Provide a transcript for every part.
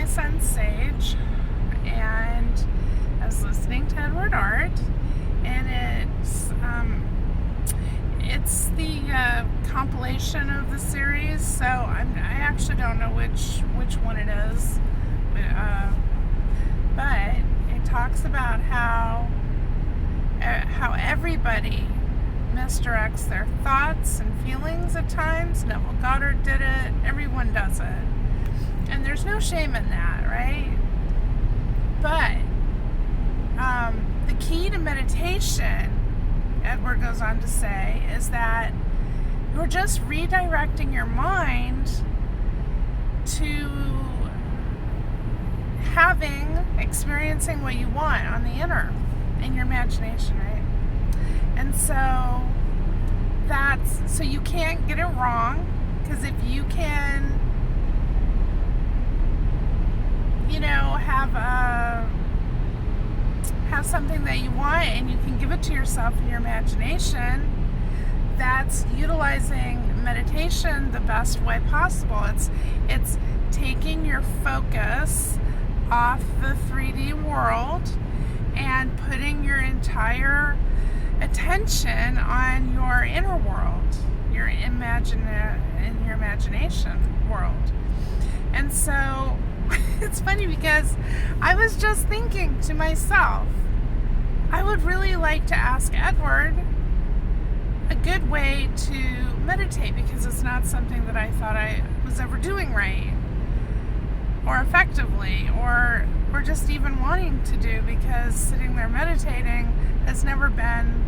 my son Sage, and I was listening to Edward Art, and it's the compilation of the series. So I actually don't know which one it is, but it talks about how everybody misdirects their thoughts and feelings at times. Neville Goddard did it. Everyone does it. And there's no shame in that, right? But the key to meditation, Edward goes on to say, is that you're just redirecting your mind to experiencing what you want on the inner, in your imagination, right? And so so you can't get it wrong, because if you can, have something that you want and you can give it to yourself in your imagination, that's utilizing meditation the best way possible. It's taking your focus off the 3D world and putting your entire attention on your inner world, your imagination world. And so it's funny because I was just thinking to myself, I would really like to ask Edward a good way to meditate, because it's not something that I thought I was ever doing right or effectively or just even wanting to do, because sitting there meditating has never been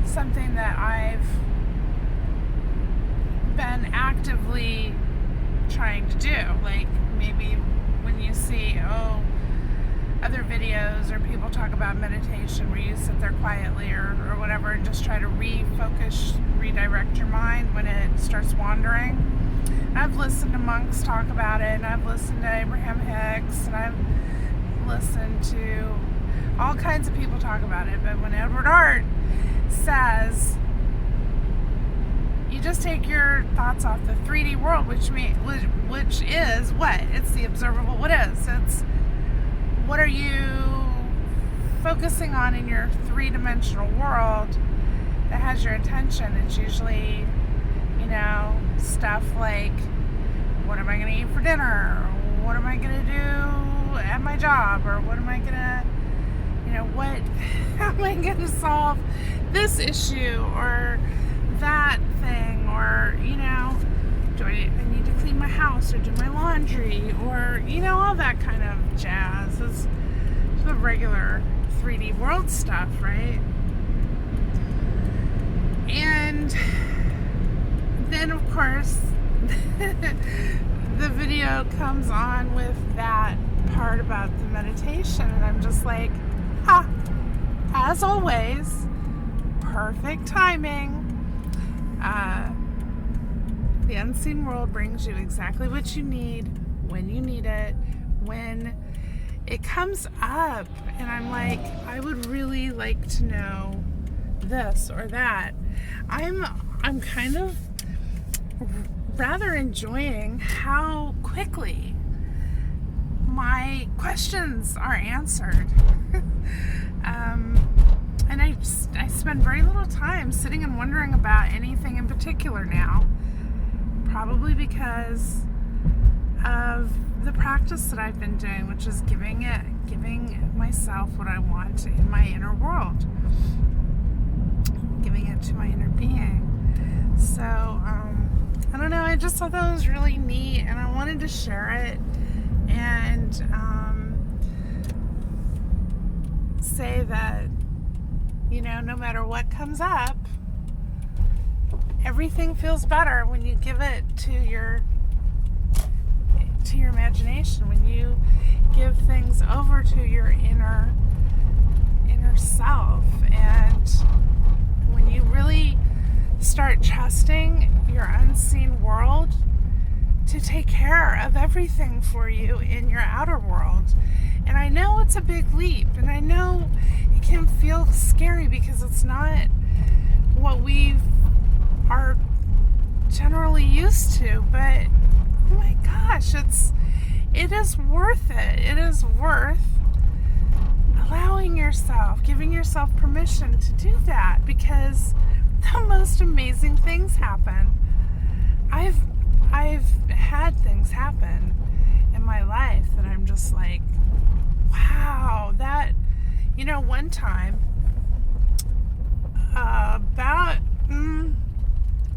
something that I've been actively trying to do. Like maybe when you see other videos or people talk about meditation where you sit there quietly or whatever and just try to refocus, redirect your mind when it starts wandering. I've listened to monks talk about it, and I've listened to Abraham Hicks, and I've listened to all kinds of people talk about it. But when Edward Art says you just take your thoughts off the 3D world, which is what? It's the observable. What is? It's what are you focusing on in your three-dimensional world that has your attention? It's usually, stuff like, what am I going to eat for dinner? Or what am I going to do at my job? Or what am I going to, how am I going to solve this issue or that thing? Or, do I need to clean my house or do my laundry? Or, all that kind of jazz. It's the regular 3D world stuff, right? And then, of course, the video comes on with that part about the meditation, and I'm just like, as always, perfect timing. The unseen world brings you exactly what you need, when you need it, when it comes up, and I'm like, I would really like to know this or that. I'm kind of rather enjoying how quickly my questions are answered. And I spend very little time sitting and wondering about anything in particular now, probably because of the practice that I've been doing, which is giving myself what I want in my inner world, giving it to my inner being. So I don't know, I just thought that was really neat, and I wanted to share it and say that, no matter what comes up, everything feels better when you give it to your imagination, when you give things over to your inner self, and when you really start trusting your unseen world to take care of everything for you in your outer world. And I know it's a big leap, and I know it can feel scary because it's not what we are generally used to, but oh my gosh, it is worth it. It is worth allowing yourself, giving yourself permission to do that, because the most amazing things happen. I've had things happen in my life that I'm just like, wow, that, one time, about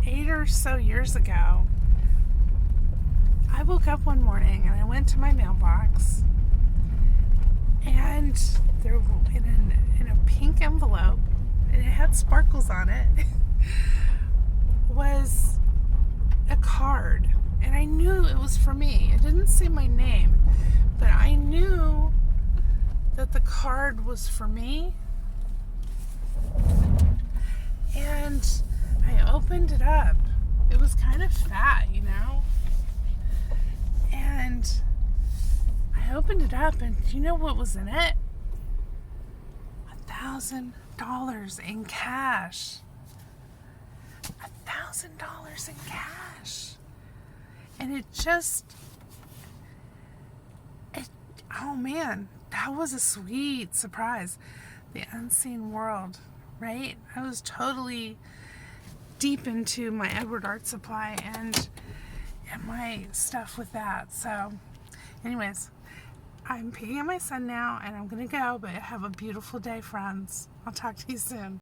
8 or so years ago, I woke up one morning and I went to my mailbox, and there, in a pink envelope, and it had sparkles on it, was a card. And I knew it was for me. It didn't say my name, but I knew that the card was for me. And I opened it up. It was kind of fat, And I opened it up, and do you know what was in it? $1,000 in cash. $1,000 in cash. And oh man, that was a sweet surprise. The unseen world, right? I was totally deep into my Edward Art Supply and my stuff with that. So anyways, I'm peeing at my son now, and I'm gonna go, but have a beautiful day, friends. I'll talk to you soon.